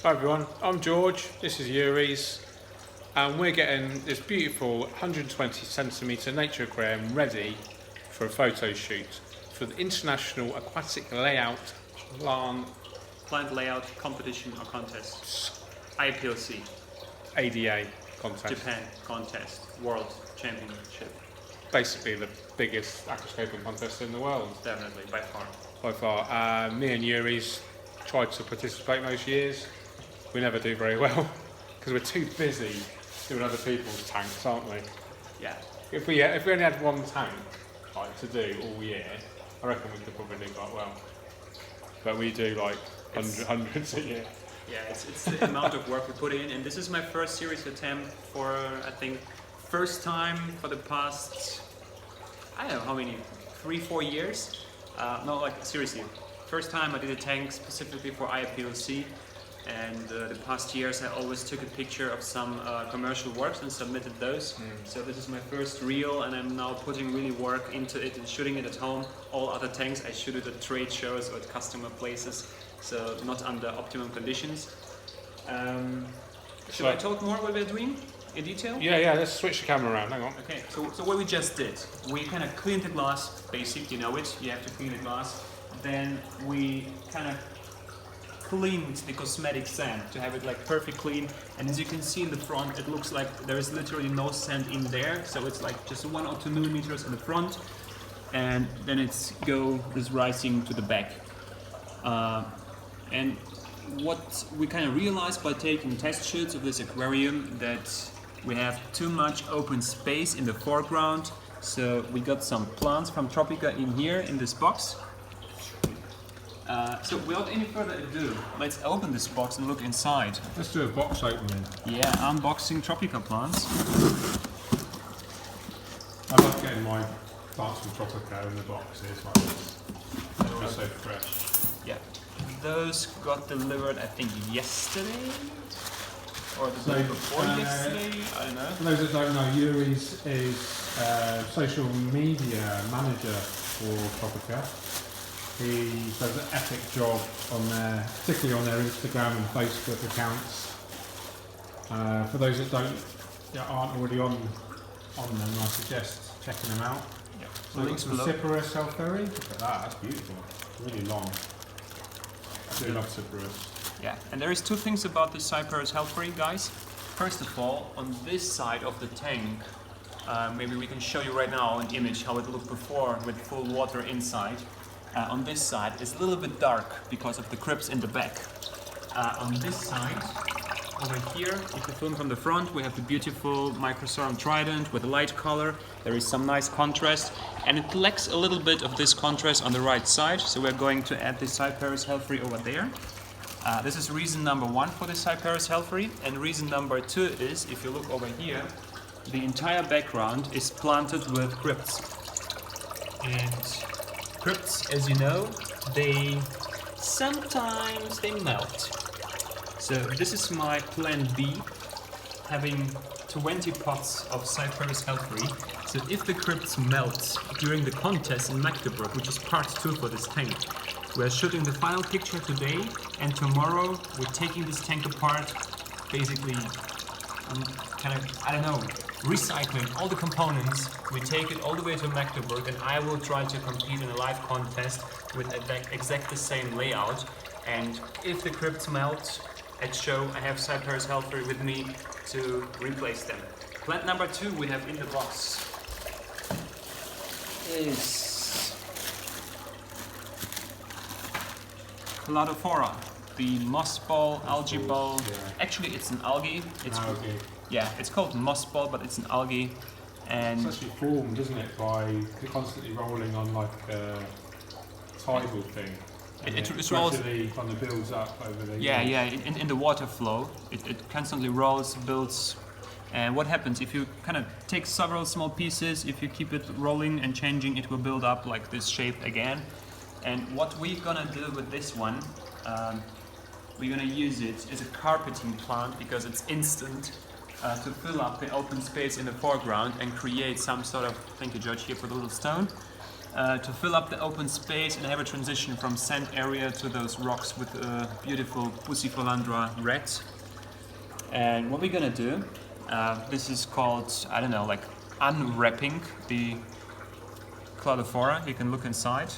Hi everyone, I'm George, this is Jurijs, and we're getting this beautiful 120 centimetre Nature Aquarium ready for a photo shoot for the International Aquatic Layout Plant Layout Competition or Contest. IAPLC. ADA contest. Japan contest. World Championship. Basically the biggest aquascaping contest in the world. Definitely, by far. By far. Me and Jurijs tried to participate most years. We never do very well because we're too busy doing other people's tanks, aren't we? Yeah. If we only had one tank to do all year, I reckon we could probably do quite well. But we do like hundreds a year. Yeah, it's the amount of work we put in, and this is my first serious attempt for, I think, first time for the past, I don't know how many, 3-4 years? No, like seriously, first time I did a tank specifically for IAPLC. And the past years I always took a picture of some commercial works and submitted those. So this is my first reel, and I'm now putting really work into it and shooting it at home. All other tanks I shoot it at trade shows or at customer places, so not under optimum conditions. Should I talk more what we're doing in detail? Yeah, let's switch the camera around, hang on. Okay, so what we just did, we kind of cleaned the glass, basic, you know it, you have to clean the glass. Then we kind of cleaned the cosmetic sand to have it like perfect clean, and as you can see in the front it looks like there is literally no sand in there, so it's like just 1 or 2 millimeters in the front, and then it's this rising to the back. And what we kind of realized by taking test shoots of this aquarium, that we have too much open space in the foreground, so we got some plants from Tropica in here in this box. So without any further ado, let's open this box and look inside. Let's do a box opening. Yeah, unboxing Tropica plants. I love getting my plants from Tropica in the boxes like this. They're so fresh. Yeah, those got delivered I think yesterday, or the day before yesterday, I don't know. For those that don't know, Jurijs is social media manager for Tropica. He does an epic job on particularly on their Instagram and Facebook accounts. For those that aren't already on them, I suggest checking them out. Yeah. So links below. Cyperus Helferi. Look at that, that's beautiful. Really long. I do love Cyperus. Yeah, and there is 2 things about the Cyperus Helferi, guys. First of all, on this side of the tank, maybe we can show you right now an image how it looked before with full water inside. On this side is a little bit dark because of the crypts in the back. On this side, over here, if you film from the front, we have the beautiful Microsorum Trident with a light color. There is some nice contrast, and it lacks a little bit of this contrast on the right side, so we're going to add the Cyperus Helferi over there. This is reason number 1 for the Cyperus Helferi, and reason number 2 is, if you look over here, the entire background is planted with crypts. And crypts, as you know, sometimes they melt. So this is my plan B, having 20 pots of Cyperus Helferi. So if the crypts melt during the contest in Magdeburg, which is part 2 for this tank, we're shooting the final picture today, and tomorrow we're taking this tank apart, basically recycling all the components. We take it all the way to Magdeburg, and I will try to compete in a live contest with exactly the same layout. And if the crypts melt at show, I have Cyperus Helferi with me to replace them. Plant number 2 we have in the box is Cladophora, the moss ball, algae ball. Yeah. Actually, it's an algae. It's algae. Yeah, it's called moss ball, but it's an algae. And it's actually formed, isn't it, by constantly rolling on like a tidal thing. It rolls on the builds up over the in the water flow. It constantly rolls, builds. And what happens if you kind of take several small pieces, if you keep it rolling and changing, it will build up like this shape again. And what we're gonna do with this one, we're gonna use it as a carpeting plant because it's instant. To fill up the open space in the foreground and create some sort of, thank you George here for the little stone, to fill up the open space and have a transition from sand area to those rocks with beautiful Bucephalandra red. And what we're gonna do, this is called, I don't know, like unwrapping the Cladophora. You can look inside.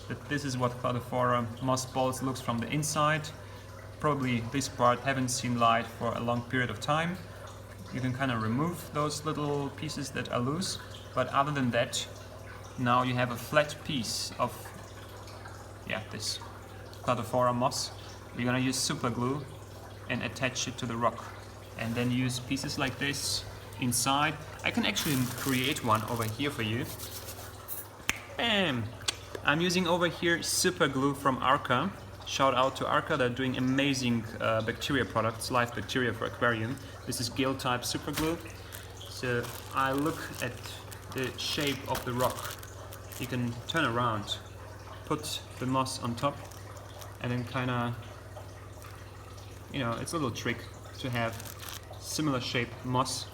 But this is what Cladophora moss balls looks from the inside. Probably this part haven't seen light for a long period of time. You can kind of remove those little pieces that are loose, but other than that, now you have a flat piece of this Cladophora moss. You're gonna use super glue and attach it to the rock, and then use pieces like this inside. I can actually create one over here for you. Bam! I'm using over here super glue from Arca. Shout out to Arca, they're doing amazing bacteria products, live bacteria for aquarium. This is gel type super glue. So I look at the shape of the rock. You can turn around, put the moss on top, and then kind of, it's a little trick to have similar shaped moss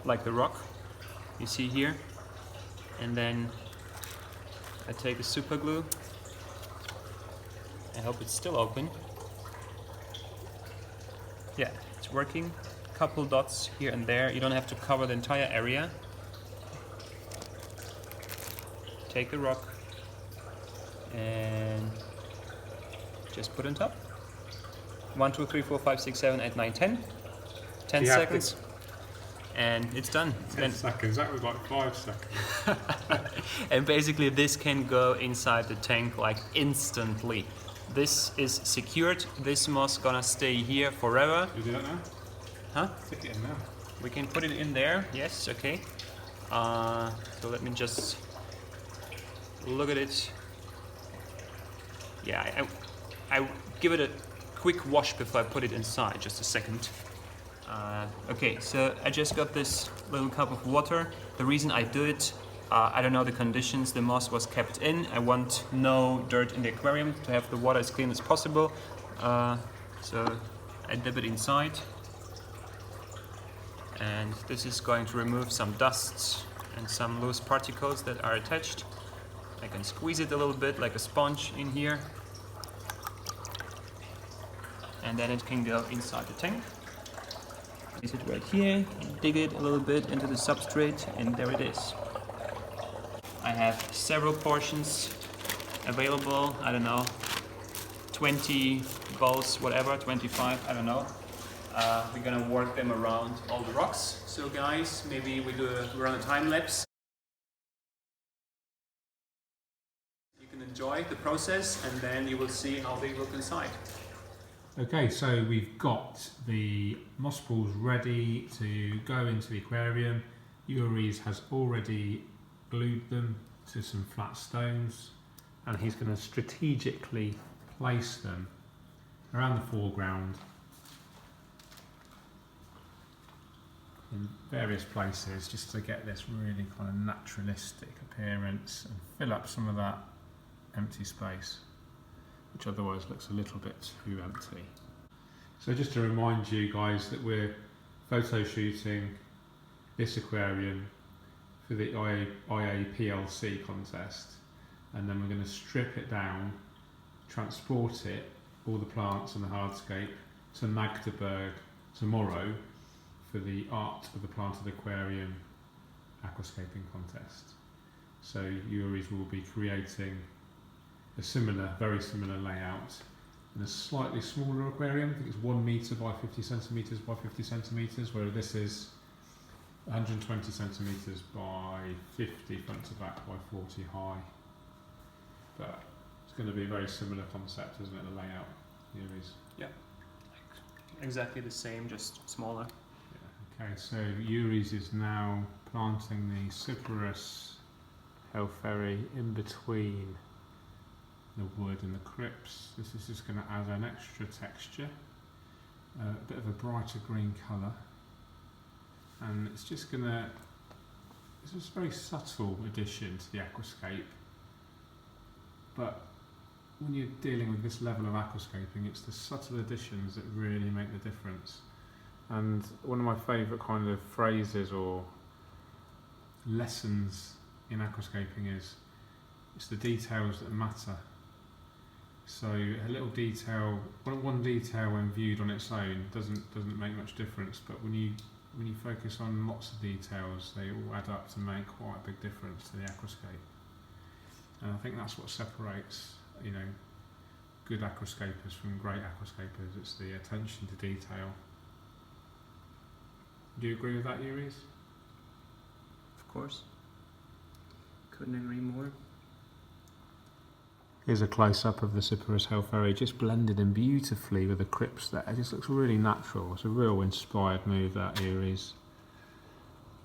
like the rock you see here. And then I take the super glue. I hope it's still open. Yeah, it's working. Couple dots here and there. You don't have to cover the entire area. Take the rock and just put on top. 1, 2, 3, 4, 5, 6, 7, 8, 9, 10. 10 seconds. And it's done. 10 seconds, that was like 5 seconds. And basically this can go inside the tank like instantly. This is secured, this moss gonna stay here forever. You do that now? Huh? Stick it in now. We can put it in there, yes, okay. So let me just look at it. Yeah, I give it a quick wash before I put it inside, just a second. Okay, so I just got this little cup of water. The reason I do it, I don't know the conditions the moss was kept in. I want no dirt in the aquarium to have the water as clean as possible. So I dip it inside. And this is going to remove some dusts and some loose particles that are attached. I can squeeze it a little bit like a sponge in here. And then it can go inside the tank. Place it right here, dig it a little bit into the substrate, and there it is. I have several portions available, I don't know, 20 bowls, whatever, 25, I don't know. We're gonna work them around all the rocks. So guys, maybe we run a time lapse. You can enjoy the process and then you will see how they look inside. Okay, so we've got the moss balls ready to go into the aquarium. Jurijs has already glued them to some flat stones, and he's going to strategically place them around the foreground in various places just to get this really kind of naturalistic appearance and fill up some of that empty space, which otherwise looks a little bit too empty. So just to remind you guys that we're photo shooting this aquarium for the IAPLC contest, and then we're going to strip it down, transport it, all the plants and the hardscape, to Magdeburg tomorrow for the Art of the Planted Aquarium aquascaping contest. So Jurijs will be creating a very similar layout in a slightly smaller aquarium. I think it's 1 metre by 50 centimetres by 50 centimetres, where this is 120 centimetres by 50 front to back by 40 high. But it's going to be a very similar concept, isn't it, the layout? Jurijs? Yeah, exactly the same, just smaller. Yeah. Okay, so Jurijs is now planting the Cyperus Helferi in between the wood and the crypts. This is just going to add an extra texture, a bit of a brighter green colour, and it's just a very subtle addition to the aquascape. But when you're dealing with this level of aquascaping, it's the subtle additions that really make the difference. And one of my favourite kind of phrases or lessons in aquascaping is it's the details that matter. So a little detail, one detail when viewed on its own doesn't make much difference, but when you focus on lots of details, they all add up to make quite a big difference to the aquascape. And I think that's what separates, you know, good aquascapers from great aquascapers. It's the attention to detail. Do you agree with that, Jurijs? Of course. Couldn't agree more. Here's a close-up of the Cyperus Hellfairy, just blended in beautifully with the crypts there. It just looks really natural. It's a real inspired move, that Jurijs.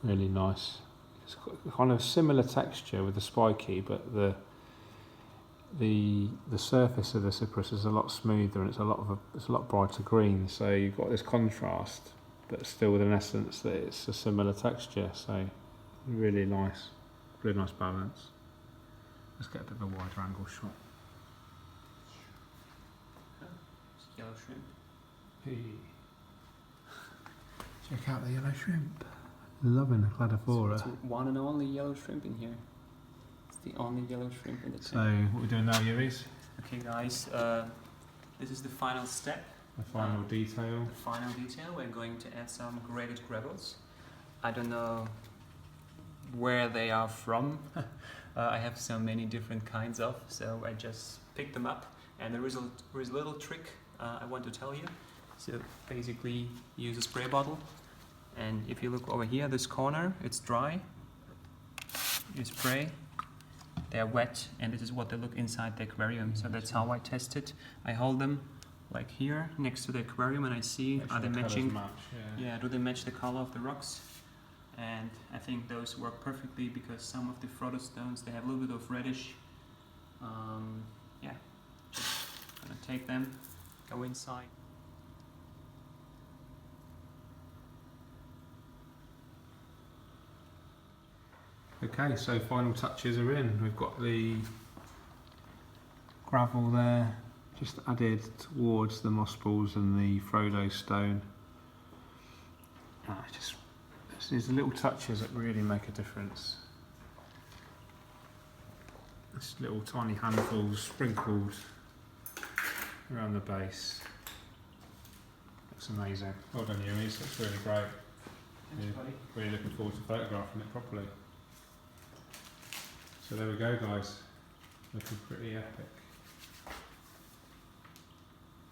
Really nice. It's got kind of similar texture with the spiky, but the surface of the Cyperus is a lot smoother and it's a lot brighter green. So you've got this contrast, but still with an essence that it's a similar texture. So really nice balance. Let's get a bit of a wider angle shot. Yellow shrimp. Hey. Check out the yellow shrimp. Loving the cladophora. It's one and only yellow shrimp in here. It's the only yellow shrimp in the tank. So what are we doing now, Jurijs? Okay guys, this is the final step. The final detail. The final detail. We're going to add some graded gravels. I don't know where they are from. I have so many different kinds of, so I just picked them up. And there is a little trick I want to tell you. So basically use a spray bottle, and if you look over here, this corner, it's dry. You spray, they're wet, and this is what they look inside the aquarium. So that's how I test it. I hold them like here next to the aquarium and I see, are they matching? Yeah, do they match the color of the rocks? And I think those work perfectly because some of the protostones, they have a little bit of reddish. Yeah, just gonna take them, go inside. Okay, so final touches are in. We've got the gravel there, just added towards the moss balls and the Frodo stone. Just these little touches that really make a difference. Just little tiny handfuls sprinkled around the base. Looks amazing. Well done, Jurijs. That's really great. Thanks, buddy. Really looking forward to photographing it properly. So there we go, guys. Looking pretty epic.